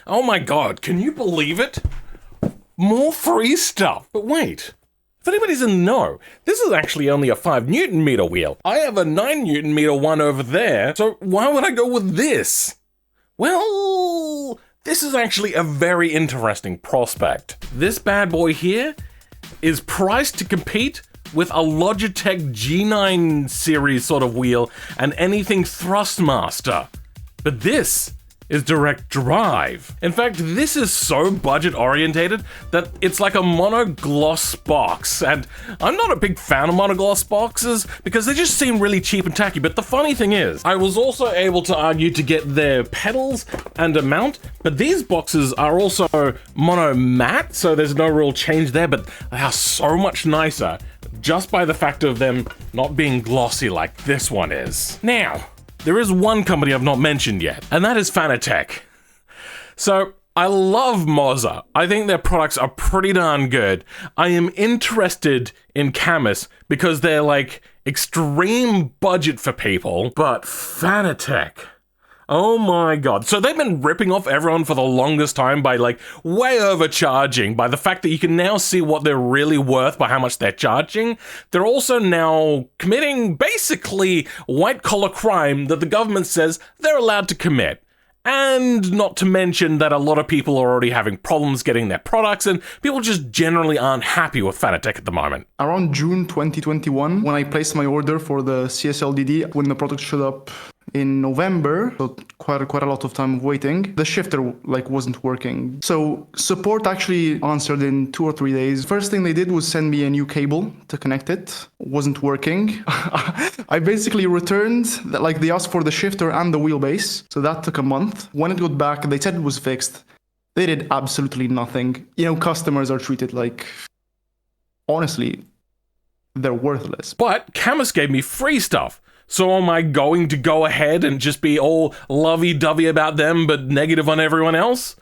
Oh my god, can you believe it? More free stuff. But wait, if anybody's in the know, this is actually only a 5 Newton meter wheel. I have a 9 Newton meter one over there, so why would I go with this? Well, this is actually a very interesting prospect. This bad boy here is priced to compete with a Logitech G9 series sort of wheel and anything Thrustmaster. But this is direct drive. In fact, this is so budget orientated that it's like a monogloss box, and I'm not a big fan of monogloss boxes because they just seem really cheap and tacky. But the funny thing is, I was also able to argue to get their pedals and a mount, but these boxes are also mono matte, so there's no real change there, but they are so much nicer just by the fact of them not being glossy like this one is. Now, there is one company I've not mentioned yet, and that is Fanatec. So, I love Moza. I think their products are pretty darn good. I am interested in Cammus because they're like extreme budget for people, but Fanatec, oh my god. So they've been ripping off everyone for the longest time by like way overcharging, by the fact that you can now see what they're really worth by how much they're charging. They're also now committing basically white collar crime that the government says they're allowed to commit. And not to mention that a lot of people are already having problems getting their products, and people just generally aren't happy with Fanatec at the moment. Around June 2021, when I placed my order for the CSLDD, when the product showed up in November, so quite a lot of time of waiting, the shifter wasn't working. So support actually answered in 2 or 3 days. First thing they did was send me a new cable to connect it. Wasn't working. I basically returned, they asked for the shifter and the wheelbase, so that took a month. When it got back, they said it was fixed. They did absolutely nothing. You know, customers are treated like, honestly, they're worthless. But Cammus gave me free stuff. So am I going to go ahead and just be all lovey-dovey about them but negative on everyone else?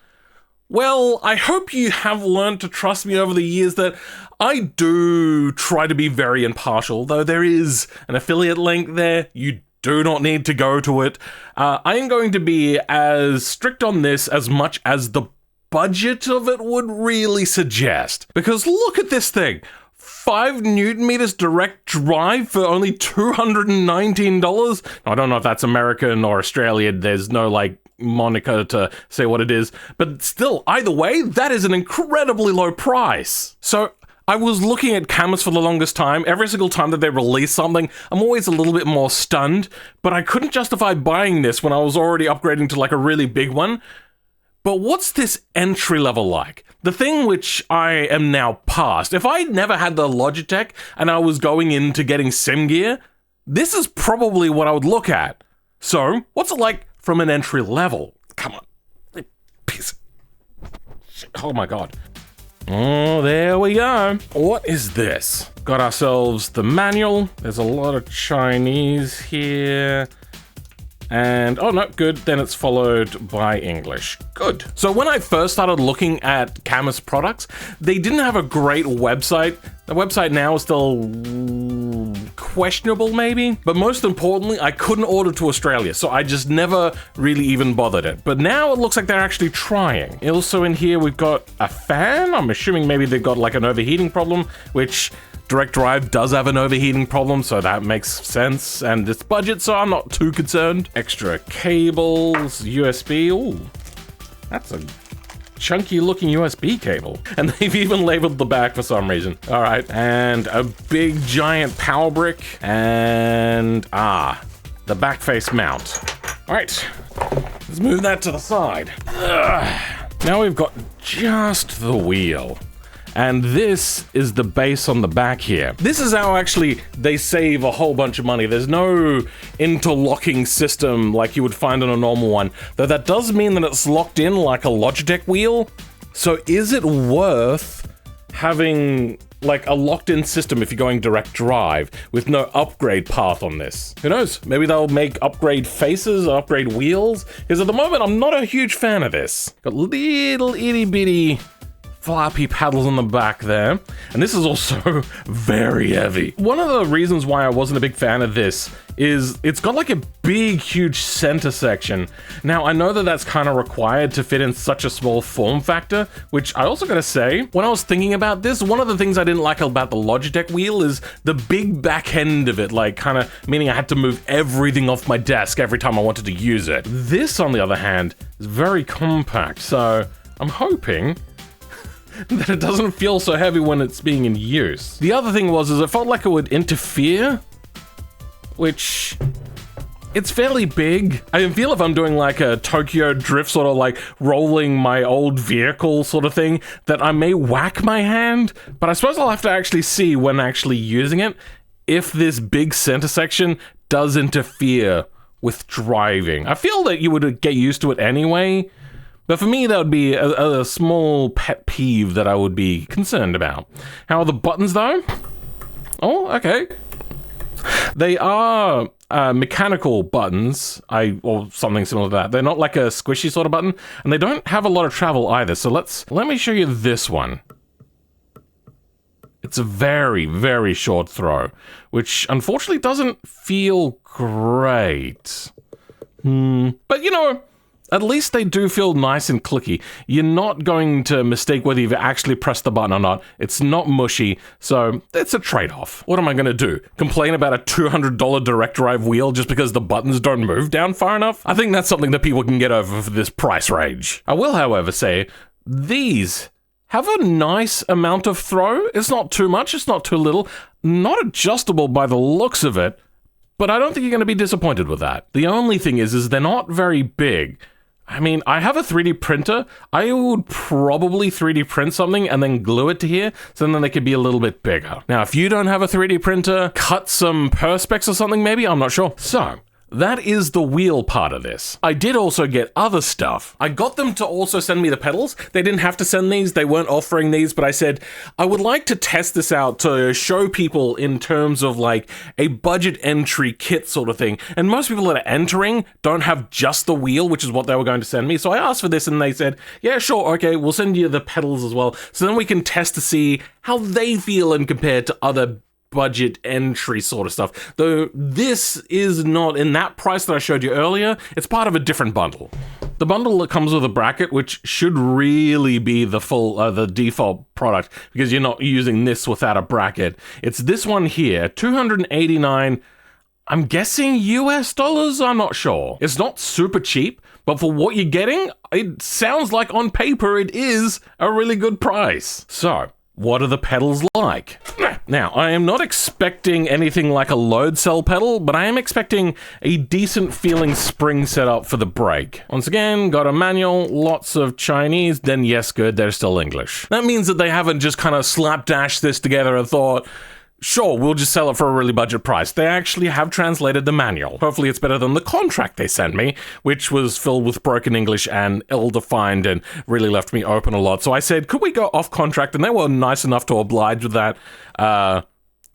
Well, I hope you have learned to trust me over the years that I do try to be very impartial, though there is an affiliate link there. You do not need to go to it. I am going to be as strict on this as much as the budget of it would really suggest. Because look at this thing. 5 Newton meters direct drive for only $219. I don't know if that's American or Australian. There's no moniker to say what it is, but still, either way, that is an incredibly low price. So I was looking at Cammus for the longest time. Every single time that they release something, I'm always a little bit more stunned, but I couldn't justify buying this when I was already upgrading to a really big one. But what's this entry level like? The thing which I am now past. If I never had the Logitech and I was going into getting sim gear, this is probably what I would look at. So, what's it like from an entry level? Come on. Piece of shit. Oh my god. Oh, there we go. What is this? Got ourselves the manual. There's a lot of Chinese here. And, oh no, good, then it's followed by English. Good. So when I first started looking at Cammus products, they didn't have a great website. The website now is still questionable, maybe. But most importantly, I couldn't order to Australia, so I just never really even bothered it. But now it looks like they're actually trying. Also in here, we've got a fan. I'm assuming maybe they've got an overheating problem, which direct drive does have an overheating problem, so that makes sense, and it's budget, so I'm not too concerned. Extra cables, USB, ooh, that's a chunky looking USB cable. And they've even labeled the back for some reason. All right, and a big giant power brick, and the back face mount. All right, let's move that to the side. Now we've got just the wheel. And this is the base on the back here. This is how actually they save a whole bunch of money. There's no interlocking system like you would find on a normal one, though that does mean that it's locked in like a Logitech wheel. So is it worth having a locked-in system if you're going direct drive with no upgrade path on this? Who knows? Maybe they'll make upgrade faces, upgrade wheels, because at the moment I'm not a huge fan of this. Got little itty-bitty floppy paddles on the back there. And this is also very heavy. One of the reasons why I wasn't a big fan of this is it's got like a big, huge center section. Now, I know that that's kind of required to fit in such a small form factor, which I also gotta say, when I was thinking about this, one of the things I didn't like about the Logitech wheel is the big back end of it, like kind of meaning I had to move everything off my desk every time I wanted to use it. This, on the other hand, is very compact, so I'm hoping that it doesn't feel so heavy when it's being in use. The other thing was, it felt like it would interfere, which it's fairly big. I feel if I'm doing like a Tokyo drift sort of like rolling my old vehicle sort of thing, that I may whack my hand, but I suppose I'll have to actually see when actually using it if this big center section does interfere with driving. I feel that you would get used to it anyway, but for me, that would be a small pet peeve that I would be concerned about. How are the buttons though? Oh, okay. They are mechanical buttons, or something similar to that. They're not like a squishy sort of button, and they don't have a lot of travel either. So let me show you this one. It's a very, very short throw, which unfortunately doesn't feel great. But you know, at least they do feel nice and clicky. You're not going to mistake whether you've actually pressed the button or not. It's not mushy, so it's a trade-off. What am I going to do? Complain about a $200 direct drive wheel just because the buttons don't move down far enough? I think that's something that people can get over for this price range. I will, however, say these have a nice amount of throw. It's not too much, it's not too little. Not adjustable by the looks of it, but I don't think you're going to be disappointed with that. The only thing is they're not very big. I mean, I have a 3D printer. I would probably 3D print something and then glue it to here, so then they could be a little bit bigger. Now, if you don't have a 3D printer, cut some Perspex or something maybe, I'm not sure. So, that is the wheel part of this. I did also get other stuff. I got them to also send me the pedals. They didn't have to send these, they weren't offering these, but I said, I would like to test this out to show people in terms of like a budget entry kit sort of thing. And most people that are entering don't have just the wheel, which is what they were going to send me. So I asked for this and they said, yeah, sure, okay, we'll send you the pedals as well. So then we can test to see how they feel and compare to other budget entry sort of stuff. Though this is not in that price that I showed you earlier, it's part of a different bundle. The bundle that comes with a bracket, which should really be the full, the default product, because you're not using this without a bracket. It's this one here, $289, I'm guessing US dollars, I'm not sure. It's not super cheap, but for what you're getting, it sounds like on paper it is a really good price. So, what are the pedals like? Now, I am not expecting anything like a load cell pedal, but I am expecting a decent feeling spring setup for the brake. Once again, got a manual, lots of Chinese, then yes, good, they're still English. That means that they haven't just kind of slapdashed this together and thought, sure, we'll just sell it for a really budget price. They actually have translated the manual. Hopefully it's better than the contract they sent me, which was filled with broken English and ill-defined and really left me open a lot. So I said, could we go off contract? And they were nice enough to oblige with that.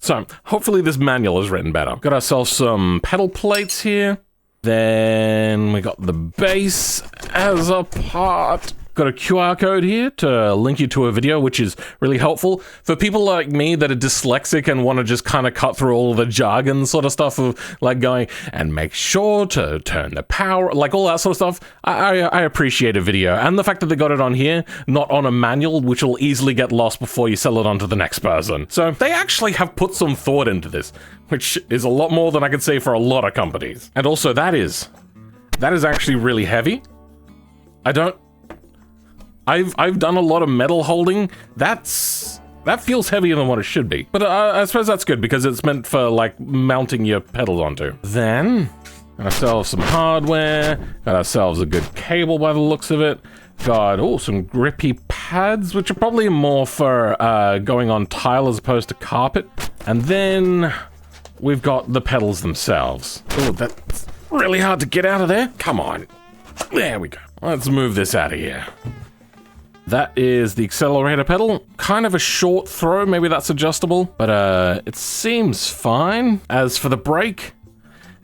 So hopefully this manual is written better. Got ourselves some pedal plates here. Then we got the base as a part. Got a QR code here to link you to a video, which is really helpful for people like me that are dyslexic and want to just kind of cut through all of the jargon sort of stuff of like going and make sure to turn the power, like all that sort of stuff. I appreciate a video, and the fact that they got it on here, not on a manual, which will easily get lost before you sell it on to the next person. So they actually have put some thought into this, which is a lot more than I could say for a lot of companies. And also that is actually really heavy. I've done a lot of metal holding. That feels heavier than what it should be. But I suppose that's good because it's meant for like mounting your pedals onto. Then, got ourselves some hardware. Got ourselves a good cable by the looks of it. Got, some grippy pads, which are probably more for going on tile as opposed to carpet. And then we've got the pedals themselves. Oh, that's really hard to get out of there. Come on. There we go. Let's move this out of here. That is the accelerator pedal. Kind of a short throw, maybe that's adjustable, but it seems fine. As for the brake,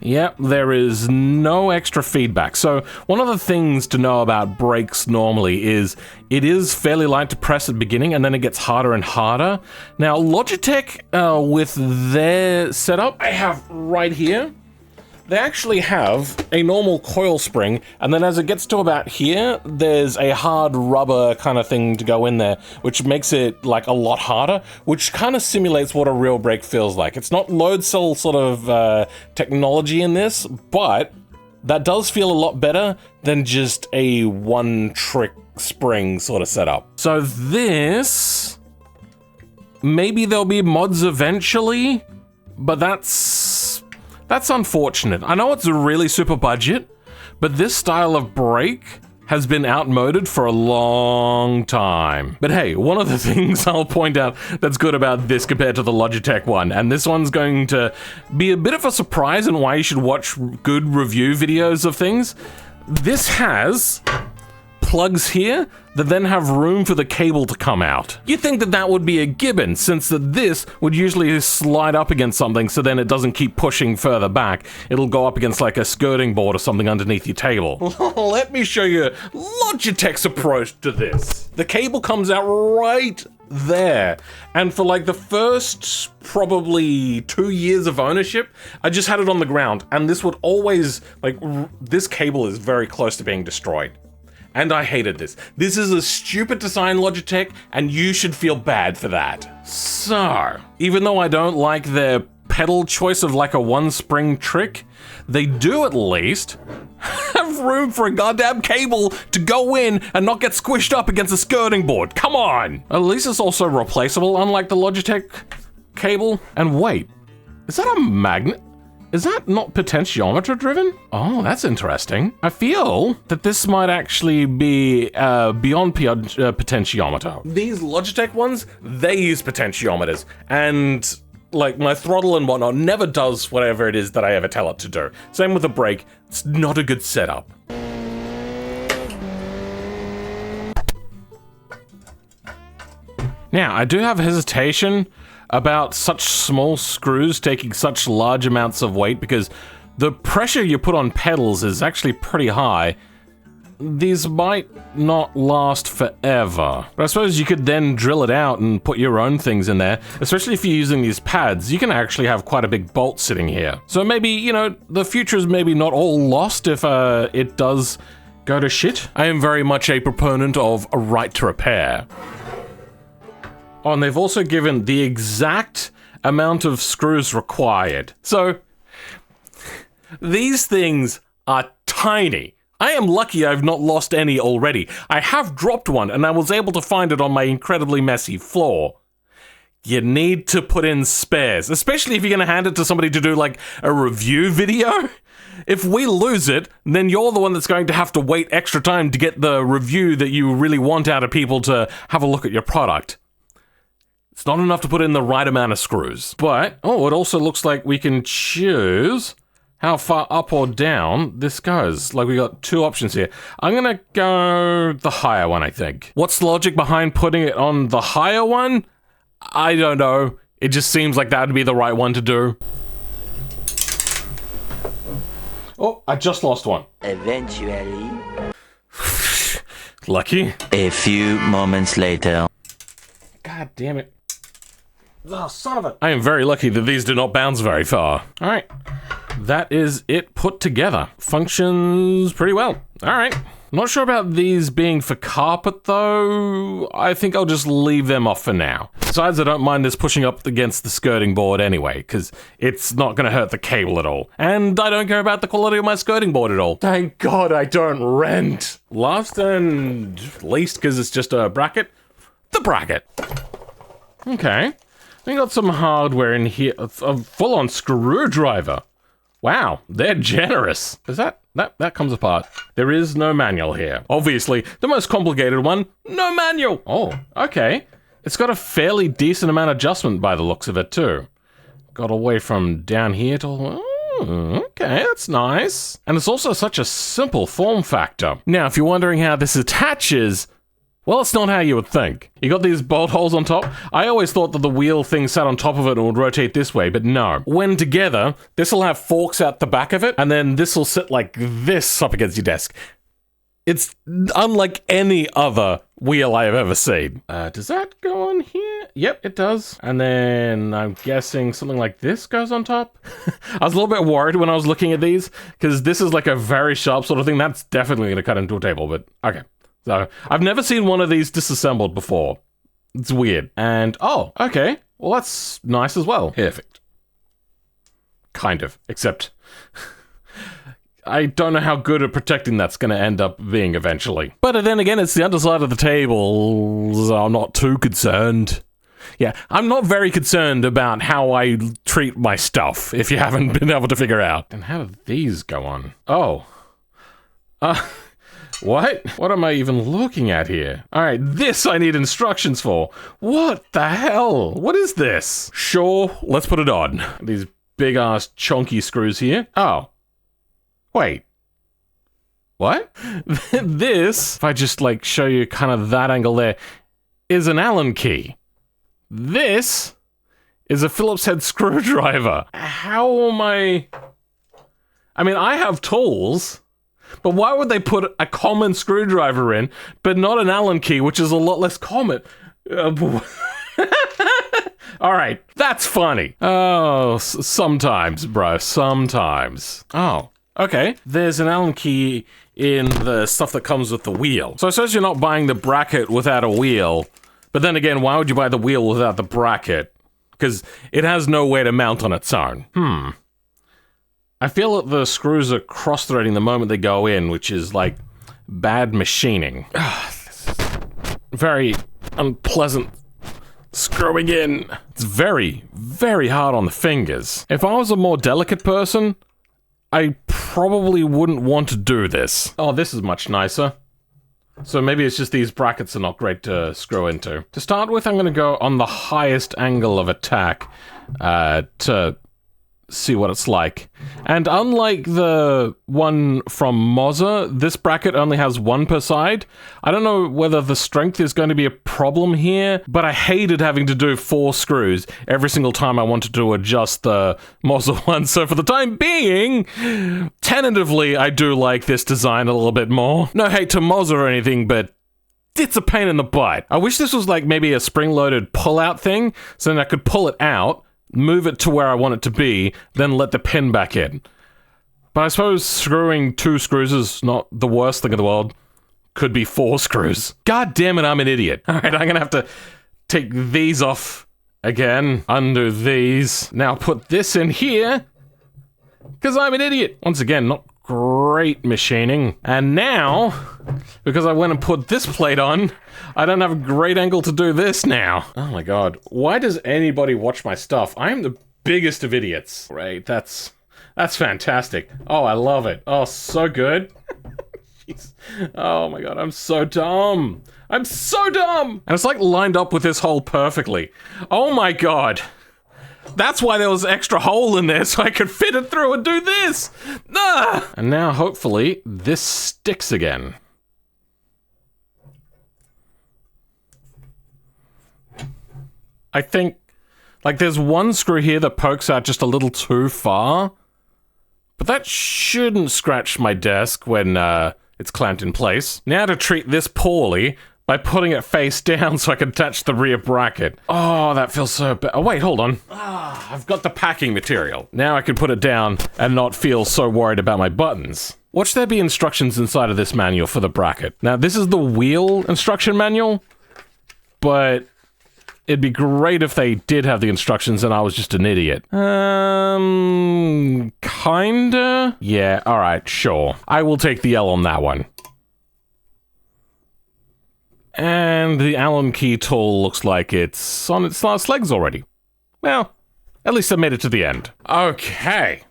Yep, there is no extra feedback. So one of the things to know about brakes normally is it is fairly light to press at the beginning and then it gets harder and harder. Now Logitech, with their setup, I have right here, they actually have a normal coil spring, and then as it gets to about here, there's a hard rubber kind of thing to go in there, which makes it like a lot harder, which kind of simulates what a real brake feels like. It's not load cell sort of technology in this, but that does feel a lot better than just a one-trick spring sort of setup. So this, maybe there'll be mods eventually, but that's unfortunate. I know it's a really super budget, but this style of brake has been outmoded for a long time. But hey, one of the things I'll point out that's good about this compared to the Logitech one, and this one's going to be a bit of a surprise and why you should watch good review videos of things. This has plugs here that then have room for the cable to come out. You'd think that that would be a given, since that this would usually slide up against something so then it doesn't keep pushing further back. It'll go up against like a skirting board or something underneath your table. Let me show you Logitech's approach to this. The cable comes out right there, and for like the first probably 2 years of ownership, I just had it on the ground, and this would always, like, this cable is very close to being destroyed. And I hated this. This is a stupid design, Logitech, and you should feel bad for that. So, even though I don't like their pedal choice of like a one spring trick, they do at least have room for a goddamn cable to go in and not get squished up against a skirting board. Come on! At least it's also replaceable, unlike the Logitech cable. And wait, is that a magnet? Is that not potentiometer driven? Oh, that's interesting. I feel that this might actually be beyond potentiometer. These Logitech ones, they use potentiometers, and like my throttle and whatnot never does whatever it is that I ever tell it to do. Same with the brake, it's not a good setup. Now, I do have hesitation about such small screws taking such large amounts of weight because the pressure you put on pedals is actually pretty high. These might not last forever. But I suppose you could then drill it out and put your own things in there, especially if you're using these pads. You can actually have quite a big bolt sitting here. So maybe, you know, the future is maybe not all lost if it does go to shit. I am very much a proponent of a right to repair. Oh, and they've also given the exact amount of screws required. So, these things are tiny. I am lucky I've not lost any already. I have dropped one, and I was able to find it on my incredibly messy floor. You need to put in spares, especially if you're gonna hand it to somebody to do, like, a review video. If we lose it, then you're the one that's going to have to wait extra time to get the review that you really want out of people to have a look at your product. It's not enough to put in the right amount of screws. But, oh, it also looks like we can choose how far up or down this goes. Like, we got two options here. I'm gonna go the higher one, I think. What's the logic behind putting it on the higher one? I don't know. It just seems like that would be the right one to do. Oh, I just lost one. Eventually. Lucky. A few moments later. God damn it. Oh, son of a... I am very lucky that these do not bounce very far. All right. That is it put together. Functions pretty well. All right. Not sure about these being for carpet, though. I think I'll just leave them off for now. Besides, I don't mind this pushing up against the skirting board anyway, because it's not going to hurt the cable at all. And I don't care about the quality of my skirting board at all. Thank God I don't rent. Last and least, because it's just a bracket, the bracket. Okay. We got some hardware in here, a full-on screwdriver. Wow, they're generous. Is that comes apart. There is no manual here. Obviously, the most complicated one, no manual. Oh, okay. It's got a fairly decent amount of adjustment by the looks of it too. Got away from down here to... Oh, okay, that's nice. And it's also such a simple form factor. Now, if you're wondering how this attaches, Well, it's not how you would think. You got these bolt holes on top. I always thought that the wheel thing sat on top of it and would rotate this way, but no. When together, this will have forks out the back of it, and then this will sit like this up against your desk. It's unlike any other wheel I have ever seen. Does that go on here? Yep, it does. And then I'm guessing something like this goes on top. I was a little bit worried when I was looking at these, because this is like a very sharp sort of thing. That's definitely going to cut into a table, but okay. So, I've never seen one of these disassembled before. It's weird. And, oh, okay. Well, that's nice as well. Perfect. Kind of. Except, I don't know how good at protecting that's going to end up being eventually. But then again, it's the underside of the table, so I'm not too concerned. Yeah, I'm not very concerned about how I treat my stuff, if you haven't been able to figure out. And how do these go on? Oh. What? What am I even looking at here? Alright, this I need instructions for. What the hell? What is this? Sure, let's put it on. These big ass chunky screws here. Oh. Wait. What? This, if I just like show you kind of that angle there, is an Allen key. This is a Phillips head screwdriver. How am I mean, I have tools. But why would they put a common screwdriver in, but not an Allen key, which is a lot less common? Alright, that's funny. Oh, sometimes, bro, sometimes. Oh, okay. There's an Allen key in the stuff that comes with the wheel. So I suppose you're not buying the bracket without a wheel, but then again, why would you buy the wheel without the bracket? Because it has nowhere to mount on its own. I feel that the screws are cross-threading the moment they go in, which is, like, bad machining. This is very unpleasant screwing in. It's very, very hard on the fingers. If I was a more delicate person, I probably wouldn't want to do this. Oh, this is much nicer. So maybe it's just these brackets are not great to screw into. To start with, I'm going to go on the highest angle of attack to see what it's like. And unlike the one from Moza, this bracket only has one per side. I don't know whether the strength is going to be a problem here, but I hated having to do 4 screws every single time I wanted to adjust the Moza one. So for the time being, tentatively, I do like this design a little bit more. No hate to Moza or anything, but it's a pain in the butt. I wish this was like maybe a spring-loaded pull-out thing, so then I could pull it out, move it to where I want it to be, then let the pin back in. But I suppose screwing 2 screws is not the worst thing in the world. Could be 4 screws. God damn it, I'm an idiot. Alright, I'm gonna have to take these off again, undo these. Now put this in here, because I'm an idiot. Once again, not great machining. And now, because I went and put this plate on, I don't have a great angle to do this now. Oh my god. Why does anybody watch my stuff? I am the biggest of idiots. Right, that's fantastic. Oh, I love it. Oh, so good. Jeez. Oh my god, I'm so dumb. I'm so dumb! And it's like lined up with this hole perfectly. Oh my god. That's why there was an extra hole in there, so I could fit it through and do this! Ah! And now, hopefully, this sticks again. I think, like, there's one screw here that pokes out just a little too far, but that shouldn't scratch my desk when, it's clamped in place. Now to treat this poorly, by putting it face down so I can attach the rear bracket. Oh, that feels so bad. Oh, wait, hold on. I've got the packing material. Now I can put it down and not feel so worried about my buttons. Watch there be instructions inside of this manual for the bracket. Now, this is the wheel instruction manual, but it'd be great if they did have the instructions and I was just an idiot. Kinda? Yeah, alright, sure. I will take the L on that one. And the Allen key tool looks like it's on its last legs already. Well, at least I made it to the end. Okay.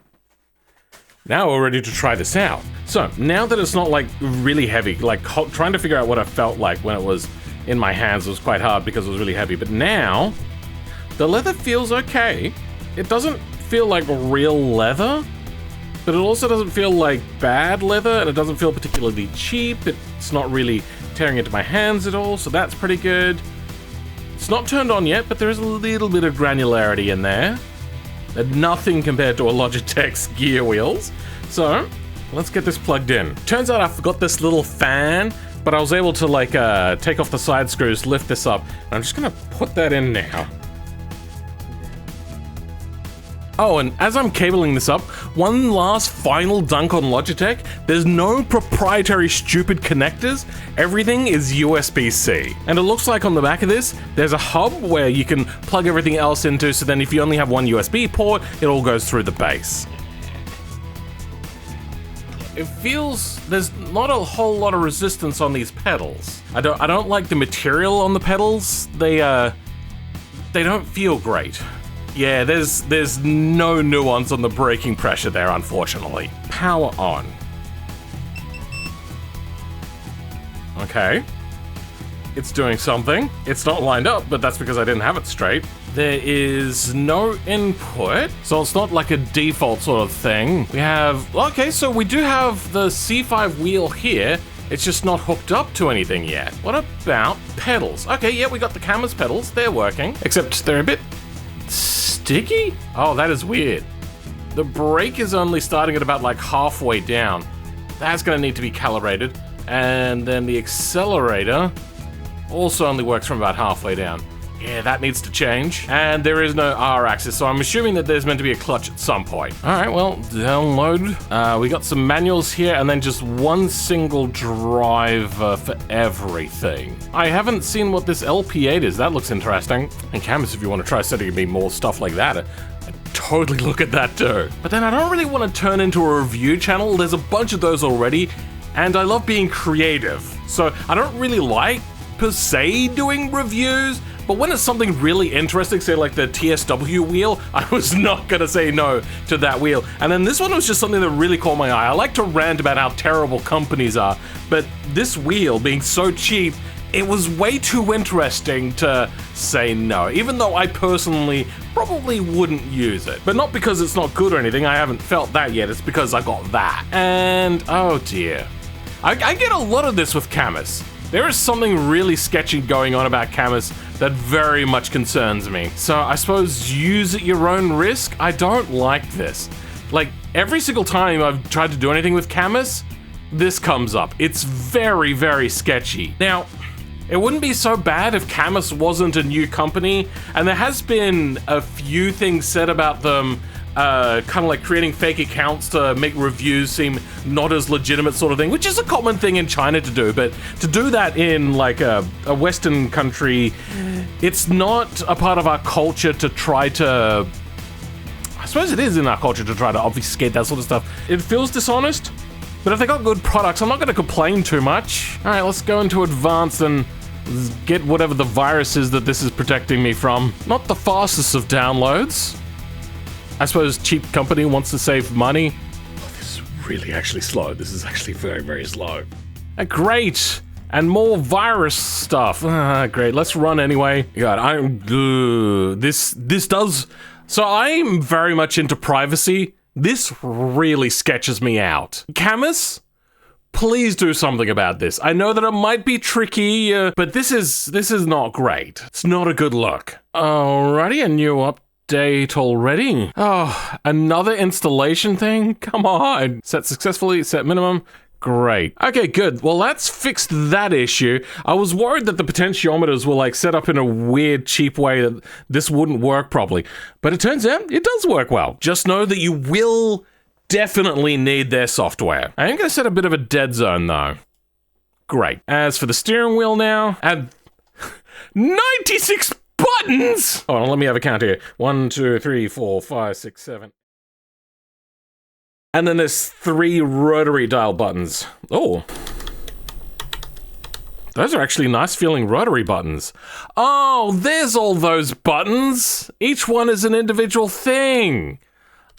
Now we're ready to try this out. So, now that it's not like really heavy, like trying to figure out what it felt like when it was in my hands was quite hard because it was really heavy, but now the leather feels okay. It doesn't feel like real leather, but it also doesn't feel like bad leather, and it doesn't feel particularly cheap. It's not really tearing into my hands at all, so that's pretty good. It's not turned on yet, but there is a little bit of granularity in there. Nothing compared to a Logitech's gear wheels. So, let's get this plugged in. Turns out I forgot this little fan, but I was able to like take off the side screws, lift this up. I'm just gonna put that in now. Oh, and as I'm cabling this up, one last final dunk on Logitech. There's no proprietary stupid connectors. Everything is USB-C. And it looks like on the back of this, there's a hub where you can plug everything else into, so then if you only have one USB port, it all goes through the base. It feels there's not a whole lot of resistance on these pedals. I don't like the material on the pedals. They don't feel great. Yeah, there's no nuance on the braking pressure there, unfortunately. Power on. Okay. It's doing something. It's not lined up, but that's because I didn't have it straight. There is no input, so it's not like a default sort of thing. We have, okay, so we do have the C5 wheel here. It's just not hooked up to anything yet. What about pedals? Okay, yeah, we got the Cammus pedals. They're working, except they're a bit sticky? Oh, that is weird. The brake is only starting at about like halfway down. That's gonna need to be calibrated. And then the accelerator also only works from about halfway down. Yeah, that needs to change. And there is no R-axis, so I'm assuming that there's meant to be a clutch at some point. All right, well, download. We got some manuals here and then just one single driver for everything. I haven't seen what this LP8 is. That looks interesting. And Cammus, if you want to try setting me more stuff like that, I'd totally look at that too. But then I don't really want to turn into a review channel. There's a bunch of those already, and I love being creative. So I don't really like, per se, doing reviews. But when it's something really interesting, say like the TSW wheel, I was not gonna say no to that wheel. And then this one was just something that really caught my eye. I like to rant about how terrible companies are, but this wheel being so cheap, it was way too interesting to say no, even though I personally probably wouldn't use it. But not because it's not good or anything, I haven't felt that yet, it's because I got that. And oh dear. I get a lot of this with Cammus. There is something really sketchy going on about Cammus that very much concerns me. So I suppose use at your own risk. I don't like this. Like every single time I've tried to do anything with Cammus, this comes up. It's very, very sketchy. Now, it wouldn't be so bad if Cammus wasn't a new company, and there has been a few things said about them kind of like creating fake accounts to make reviews seem not as legitimate sort of thing, which is a common thing in China to do, but to do that in like a Western country, it's not a part of our culture to try to, I suppose it is in our culture to try to obfuscate that sort of stuff. It feels dishonest, but if they got good products, I'm not going to complain too much. All right, let's go into advanced and get whatever the virus is that this is protecting me from. Not the fastest of downloads. I suppose cheap company wants to save money. Oh, this is really actually slow. This is actually very, very slow. Great! And more virus stuff. Great, let's run anyway. God, this does... So I'm very much into privacy. This really sketches me out. Cammus? Please do something about this. I know that it might be tricky, but this is not great. It's not a good look. Alrighty, a new update already. Oh, another installation thing? Come on. Set successfully, set minimum. Great. Okay, good. Well, that's fixed that issue. I was worried that the potentiometers were like set up in a weird, cheap way that this wouldn't work properly. But it turns out it does work well. Just know that you will definitely need their software. I am going to set a bit of a dead zone though. Great. As for the steering wheel now, add 96 buttons! Hold on, let me have a count here. 1, 2, 3, 4, 5, 6, 7. And then there's 3 rotary dial buttons. Oh. Those are actually nice feeling rotary buttons. Oh, there's all those buttons. Each one is an individual thing.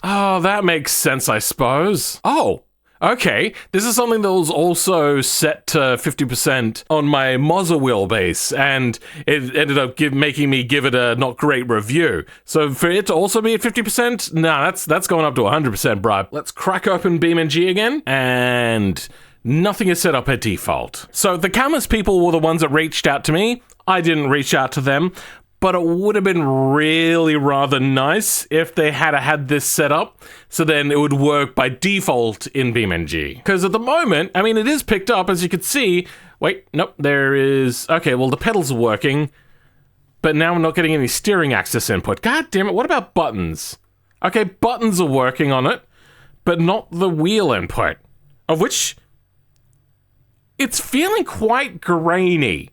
Oh, that makes sense, I suppose. Oh, okay. This is something that was also set to 50% on my Moza wheelbase, and it ended up making me give it a not great review. So for it to also be at 50%, nah, that's going up to 100%, bruh. Let's crack open BeamNG again, and Nothing is set up at default. So the Cammus people were the ones that reached out to me. I didn't reach out to them, but it would have been really rather nice if they had this set up, so then it would work by default in BeamNG. Because at the moment, I mean, it is picked up, as you can see. Wait, nope, there is... Okay, well, the pedals are working, but now I'm not getting any steering axis input. God damn it, what about buttons? Okay, buttons are working on it, but not the wheel input, of which it's feeling quite grainy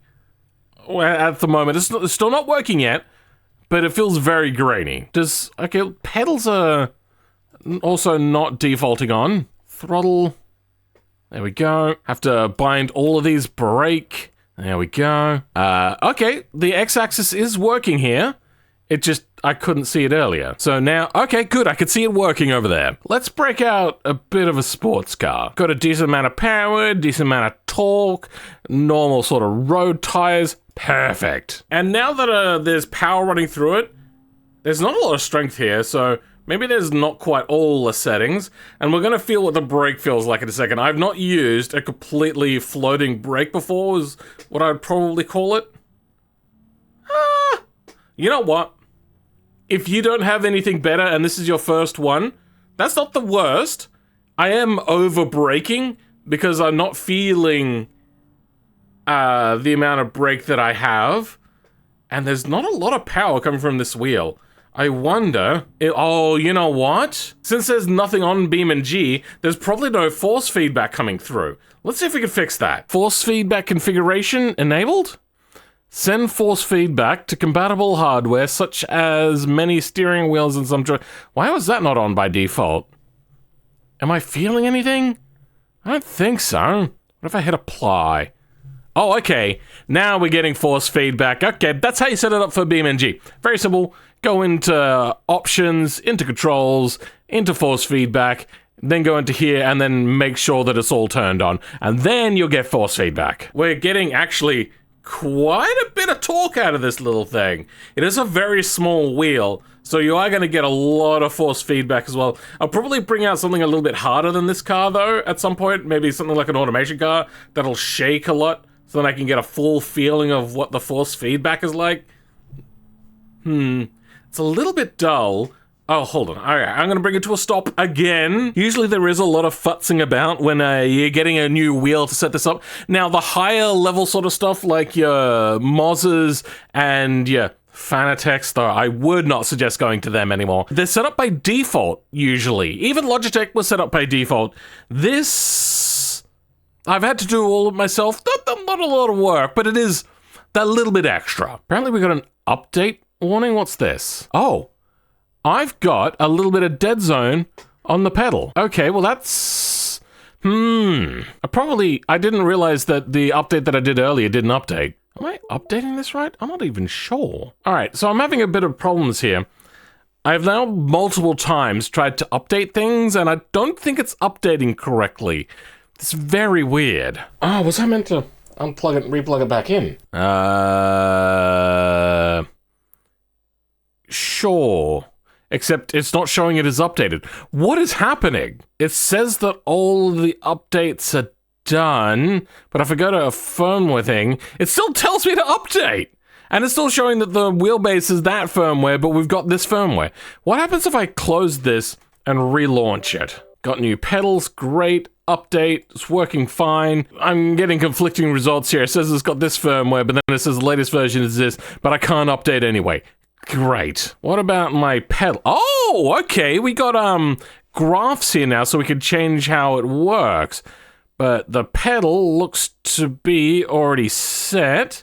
at the moment. It's still not working yet, but it feels very grainy. Okay, pedals are also not defaulting on. Throttle, there we go. Have to bind all of these, brake, there we go. Okay, the x-axis is working here. It just, I couldn't see it earlier. So now, okay, good, I can see it working over there. Let's break out a bit of a sports car. Got a decent amount of power, decent amount of torque, normal sort of road tires, perfect. And now that there's power running through it, there's not a lot of strength here, so maybe there's not quite all the settings, and we're gonna feel what the brake feels like in a second. I've not used a completely floating brake before, is what I'd probably call it. You know what? If you don't have anything better and this is your first one, that's not the worst. I am over braking because I'm not feeling the amount of brake that I have, and there's not a lot of power coming from this wheel. I wonder, oh, you know what? Since there's nothing on BeamNG, there's probably no force feedback coming through. Let's see if we can fix that. Force feedback configuration enabled? Send force feedback to compatible hardware such as many steering wheels and some... Why was that not on by default? Am I feeling anything? I don't think so. What if I hit apply? Oh, okay. Now we're getting force feedback. Okay, that's how you set it up for BeamNG. Very simple. Go into options, into controls, into force feedback, then go into here and then make sure that it's all turned on. And then you'll get force feedback. We're getting actually quite a bit of torque out of this little thing. It is a very small wheel, so you are going to get a lot of force feedback as well. I'll probably bring out something a little bit harder than this car though at some point, maybe something like an automation car that'll shake a lot so that I can get a full feeling of what the force feedback is like. It's a little bit dull. Oh, hold on. All right, I'm going to bring it to a stop again. Usually there is a lot of futzing about when you're getting a new wheel to set this up. Now, the higher level sort of stuff, like your Mozas and your Fanatec, though, I would not suggest going to them anymore. They're set up by default, usually. Even Logitech was set up by default. This, I've had to do all of myself. Not a lot of work, but it is that little bit extra. Apparently we got an update warning. What's this? Oh. I've got a little bit of dead zone on the pedal. Okay, well that's... I didn't realize that the update that I did earlier didn't update. Am I updating this right? I'm not even sure. Alright, so I'm having a bit of problems here. I've now multiple times tried to update things, and I don't think it's updating correctly. It's very weird. Oh, was I meant to unplug it and replug it back in? Sure. Except it's not showing it as updated. What is happening? It says that all the updates are done, but if I go to a firmware thing, it still tells me to update. And it's still showing that the wheelbase is that firmware, but we've got this firmware. What happens if I close this and relaunch it? Got new pedals, great. Update, it's working fine. I'm getting conflicting results here. It says it's got this firmware, but then it says the latest version is this, but I can't update anyway. Great. What about my pedal? Oh, okay. We got graphs here now so we can change how it works. But the pedal looks to be already set.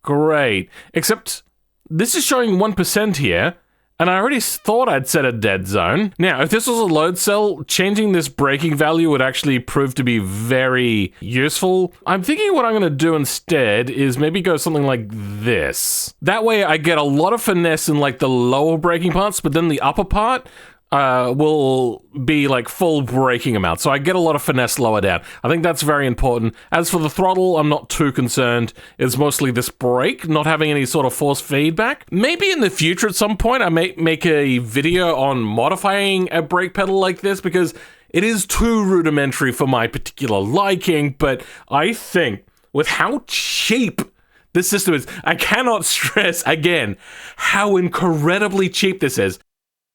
Great. Except this is showing 1% here, and I already thought I'd set a dead zone. Now, if this was a load cell, changing this braking value would actually prove to be very useful. I'm thinking what I'm going to do instead is maybe go something like this. That way I get a lot of finesse in like the lower braking parts, but then the upper part will be like full braking amount. So I get a lot of finesse lower down. I think that's very important. As for the throttle, I'm not too concerned. It's mostly this brake, not having any sort of force feedback. Maybe in the future at some point I may make a video on modifying a brake pedal like this, because It is too rudimentary for my particular liking, but I think with how cheap this system is, I cannot stress again how incredibly cheap this is.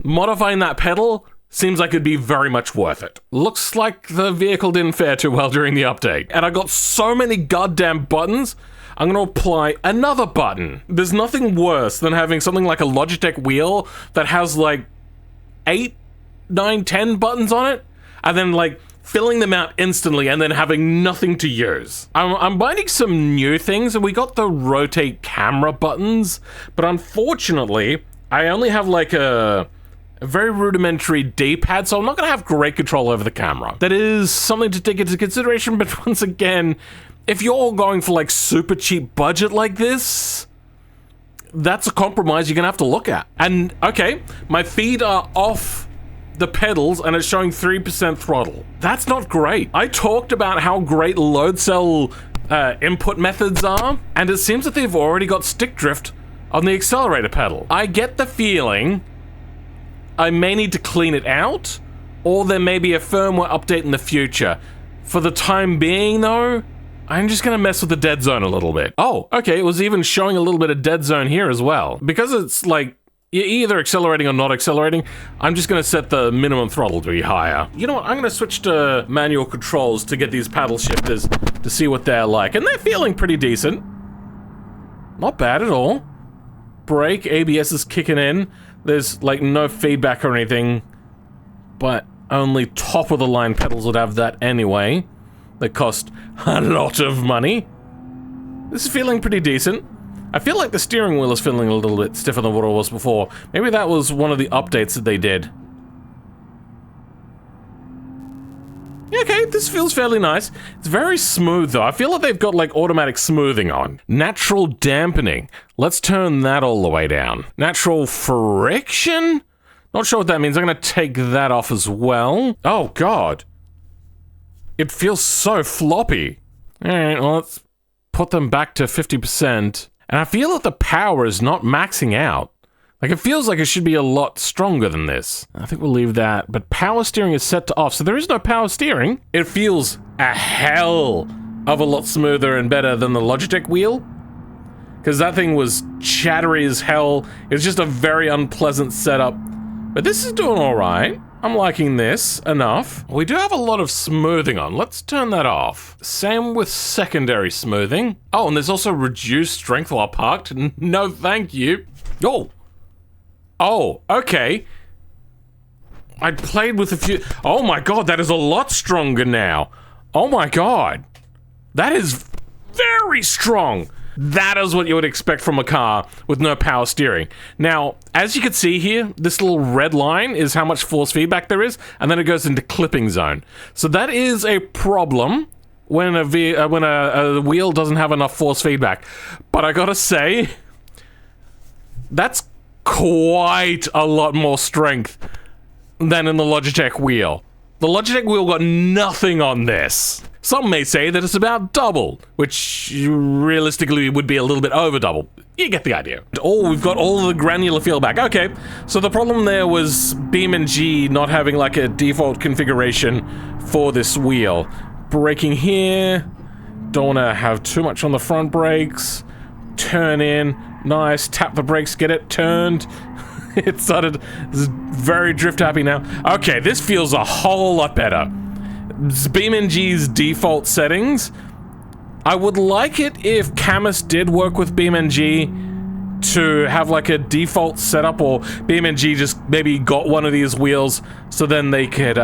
Modifying that pedal seems like it'd be very much worth it. Looks like the vehicle didn't fare too well during the update. And I got so many goddamn buttons, I'm gonna apply another button. There's nothing worse than having something like a Logitech wheel that has like 8, 9, 10 buttons on it, and then like filling them out instantly and then having nothing to use. I'm binding some new things, and we got the rotate camera buttons, but unfortunately, I only have like a very rudimentary D-pad, so I'm not gonna have great control over the camera. That is something to take into consideration, but once again, if you're going for like super cheap budget like this, that's a compromise you're gonna have to look at. And okay, my feet are off the pedals and it's showing 3% throttle. That's not great. I talked about how great load cell input methods are, and it seems that they've already got stick drift on the accelerator pedal. I get the feeling I may need to clean it out, or there may be a firmware update in the future. For the time being though, I'm just gonna mess with the dead zone a little bit. Oh, okay, it was even showing a little bit of dead zone here as well. Because it's like, you're either accelerating or not accelerating, I'm just gonna set the minimum throttle to be higher. You know what, I'm gonna switch to manual controls to get these paddle shifters to see what they're like. And they're feeling pretty decent. Not bad at all. Brake, ABS is kicking in. There's like no feedback or anything, but only top of the line pedals would have that anyway. They cost a lot of money. This is feeling pretty decent. I feel like the steering wheel is feeling a little bit stiffer than what it was before. Maybe that was one of the updates that they did. Okay, this feels fairly nice. It's very smooth though. I feel like they've got like automatic smoothing on. Natural dampening. Let's turn that all the way down. Natural friction? Not sure what that means. I'm gonna take that off as well. Oh god. It feels so floppy. Alright, well let's put them back to 50%. And I feel that the power is not maxing out. Like, it feels like it should be a lot stronger than this. I think we'll leave that, but power steering is set to off, so there is no power steering. It feels a hell of a lot smoother and better than the Logitech wheel. Because that thing was chattery as hell. It was just a very unpleasant setup. But this is doing alright. I'm liking this enough. We do have a lot of smoothing on. Let's turn that off. Same with secondary smoothing. Oh, and there's also reduced strength while parked. No, thank you. Oh. Oh, okay. I played with a few... Oh my god, that is a lot stronger now. Oh my god. That is very strong. That is what you would expect from a car with no power steering. Now, as you can see here, this little red line is how much force feedback there is, and then it goes into clipping zone. So that is a problem when a wheel doesn't have enough force feedback. But I gotta say, that's quite a lot more strength than in the Logitech wheel. The Logitech wheel got nothing on this. Some may say that it's about double, which realistically would be a little bit over double. You get the idea. Oh, we've got all the granular feedback. Okay, so the problem there was BeamNG not having like a default configuration for this wheel. Braking here. Don't want to have too much on the front brakes. Turn in. Nice. Tap the brakes, get it turned. It started very drift happy now. Okay, this feels a whole lot better. BeamNG's default settings. I would like it if Cammus did work with BeamNG to have like a default setup, or BeamNG just maybe got one of these wheels so then they could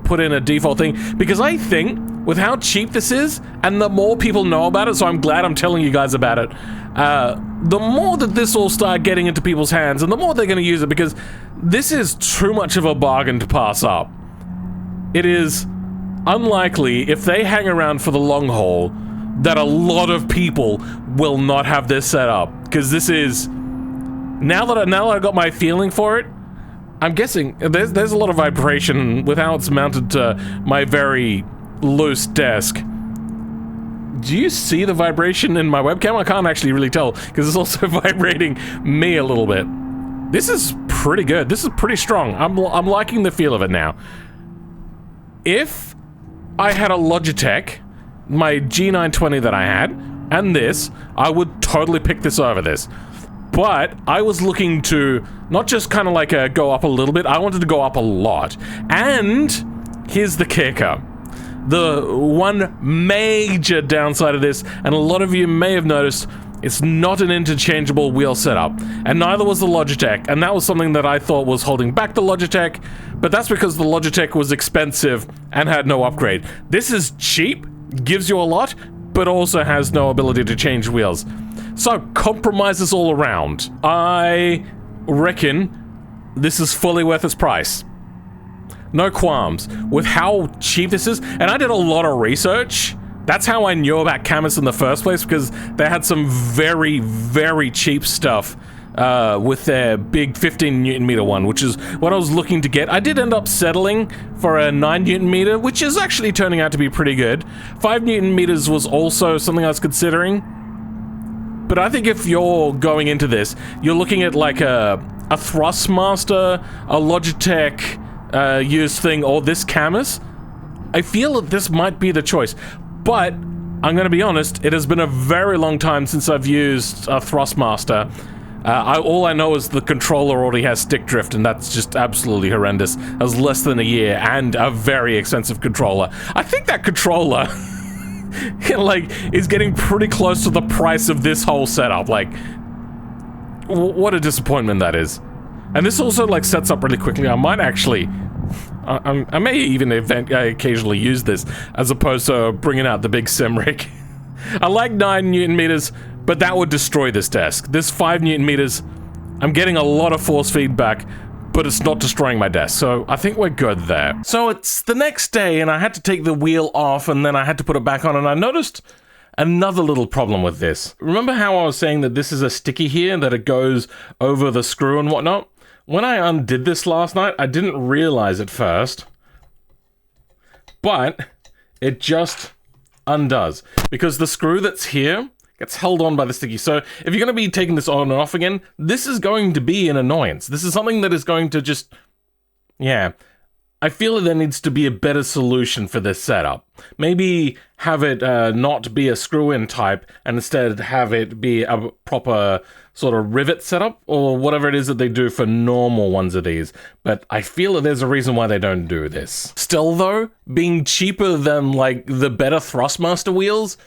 put in a default thing. Because I think with how cheap this is, and the more people know about it, so I'm glad I'm telling you guys about it, the more that this will start getting into people's hands and the more they're going to use it, because this is too much of a bargain to pass up. It is unlikely, if they hang around for the long haul, that a lot of people will not have this set up, because this is, now that I got my feeling for it, I'm guessing there's a lot of vibration with how it's mounted to my very loose desk. Do you see the vibration in my webcam? I can't actually really tell, because it's also vibrating me a little bit. This is pretty good. This is pretty strong. I'm liking the feel of it now. If I had a Logitech, my G920 that I had, and this, I would totally pick this over this. But I was looking to not just kind of like go up a little bit, I wanted to go up a lot. And here's the kicker. The one major downside of this, and a lot of you may have noticed, it's not an interchangeable wheel setup, and neither was the Logitech, and that was something that I thought was holding back the Logitech, but that's because the Logitech was expensive and had no upgrade. This is cheap, gives you a lot, but also has no ability to change wheels. So, compromises all around. I reckon this is fully worth its price. No qualms. With how cheap this is, and I did a lot of research. That's how I knew about Cammus in the first place, because they had some very, very cheap stuff with their big 15 Newton meter one, which is what I was looking to get. I did end up settling for a 9 Newton meter, which is actually turning out to be pretty good. 5 Newton meters was also something I was considering. But I think if you're going into this, you're looking at like a Thrustmaster, a Logitech used thing, or this Cammus. I feel that this might be the choice. But I'm going to be honest, it has been a very long time since I've used a Thrustmaster. All I know is the controller already has stick drift, and that's just absolutely horrendous. It was less than a year, and a very expensive controller. I think that controller, like, is getting pretty close to the price of this whole setup. Like, what a disappointment that is. And this also, like, sets up really quickly. I might actually... I may even occasionally use this, as opposed to bringing out the big sim rig. I like 9 Newton meters, but that would destroy this desk. This 5 Newton meters, I'm getting a lot of force feedback, but it's not destroying my desk, so I think we're good there. So it's the next day, and I had to take the wheel off, and then I had to put it back on, and I noticed another little problem with this. Remember how I was saying that this is a sticky here, that it goes over the screw and whatnot? When I undid this last night, I didn't realize at first, but it just undoes, because the screw that's here gets held on by the sticky. So if you're going to be taking this on and off again, this is going to be an annoyance. This is something that is going to just, yeah. I feel that there needs to be a better solution for this setup. Maybe have it not be a screw-in type, and instead have it be a proper sort of rivet setup, or whatever it is that they do for normal ones of these. But I feel that there's a reason why they don't do this. Still though, being cheaper than like the better Thrustmaster wheels,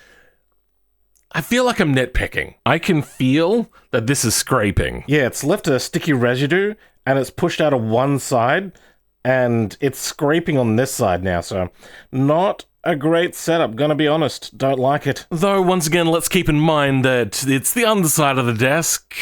I feel like I'm nitpicking. I can feel that this is scraping. Yeah, it's left a sticky residue, and it's pushed out of one side, and it's scraping on this side now, so not a great setup, gonna be honest. Don't like it. Though, once again, let's keep in mind that it's the underside of the desk.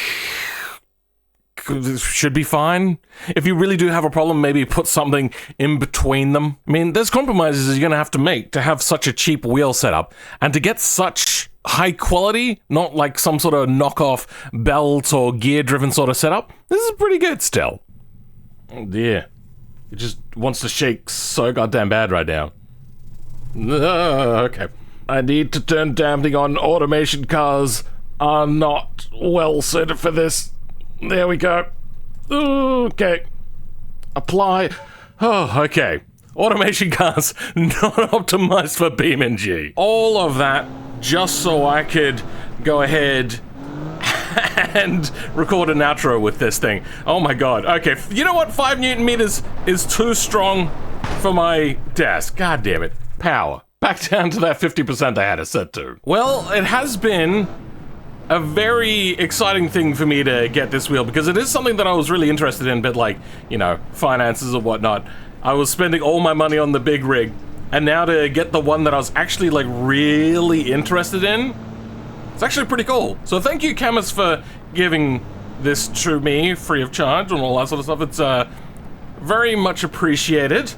Should be fine. If you really do have a problem, maybe put something in between them. I mean, there's compromises you're gonna have to make to have such a cheap wheel setup, and to get such high quality, not like some sort of knockoff belt or gear-driven sort of setup. This is pretty good still. Oh dear. It just wants to shake so goddamn bad right now. Okay. I need to turn dampening on. Automation cars are not well suited for this. There we go. Okay. Apply. Oh, okay. Automation cars not optimized for BeamNG. All of that just so I could go ahead and record an outro with this thing. Oh my god. Okay, you know what? 5 Newton meters is too strong for my desk. God damn it. Power. Back down to that 50% I had it set to. Well, it has been a very exciting thing for me to get this wheel, because it is something that I was really interested in, but like, you know, finances or whatnot. I was spending all my money on the big rig, and now to get the one that I was actually like really interested in, it's actually pretty cool. So thank you, Cammus, for giving this to me free of charge and all that sort of stuff. It's very much appreciated.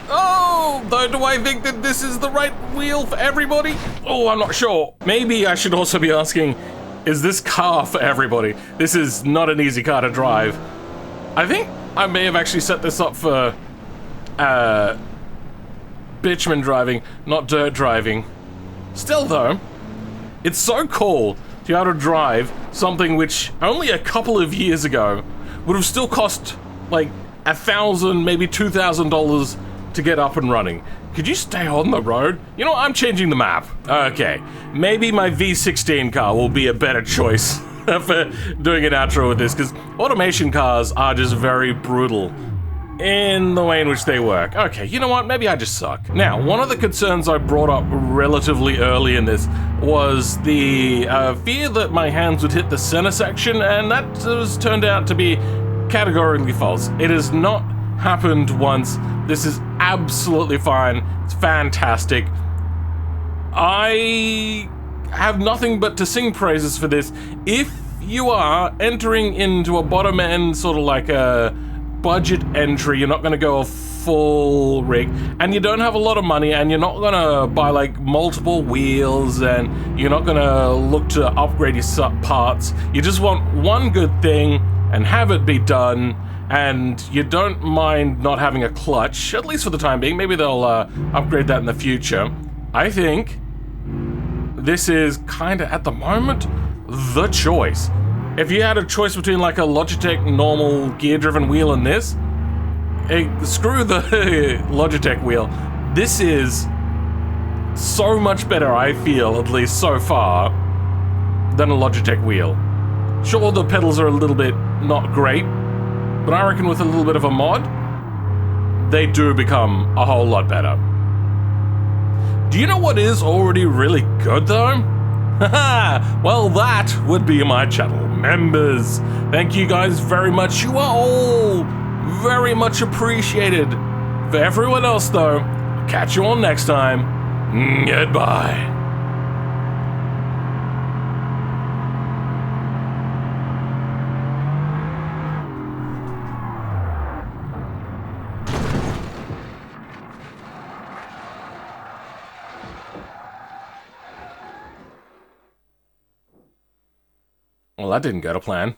Oh, though, do I think that this is the right wheel for everybody? Oh, I'm not sure. Maybe I should also be asking, is this car for everybody? This is not an easy car to drive. I think I may have actually set this up for bitumen driving, not dirt driving. Still though, it's so cool to be able to drive something which only a couple of years ago would have still cost like $1,000, maybe $2,000 to get up and running. Could you stay on the road? You know what? I'm changing the map. Okay, maybe my V16 car will be a better choice for doing an outro with this, because automation cars are just very brutal in the way in which they work. Okay, you know what? Maybe I just suck. Now, one of the concerns I brought up relatively early in this was the fear that my hands would hit the center section, and that has turned out to be categorically false. It has not happened once. This is absolutely fine. It's fantastic. I have nothing but to sing praises for this. If you are entering into a bottom end, sort of like a budget entry, you're not going to go a full rig, and you don't have a lot of money, and you're not going to buy like multiple wheels, and you're not going to look to upgrade your parts. You just want one good thing and have it be done, and you don't mind not having a clutch, at least for the time being. Maybe they'll upgrade that in the future. I think this is kind of, at the moment, the choice. If you had a choice between like a Logitech normal gear-driven wheel and this, screw the Logitech wheel. This is so much better, I feel, at least so far, than a Logitech wheel. Sure, the pedals are a little bit not great, but I reckon with a little bit of a mod, they do become a whole lot better. Do you know what is already really good though? Haha, well, that would be my channel members. Thank you guys very much. You are all very much appreciated. For everyone else though, catch you all next time. Goodbye. Well, that didn't go to plan.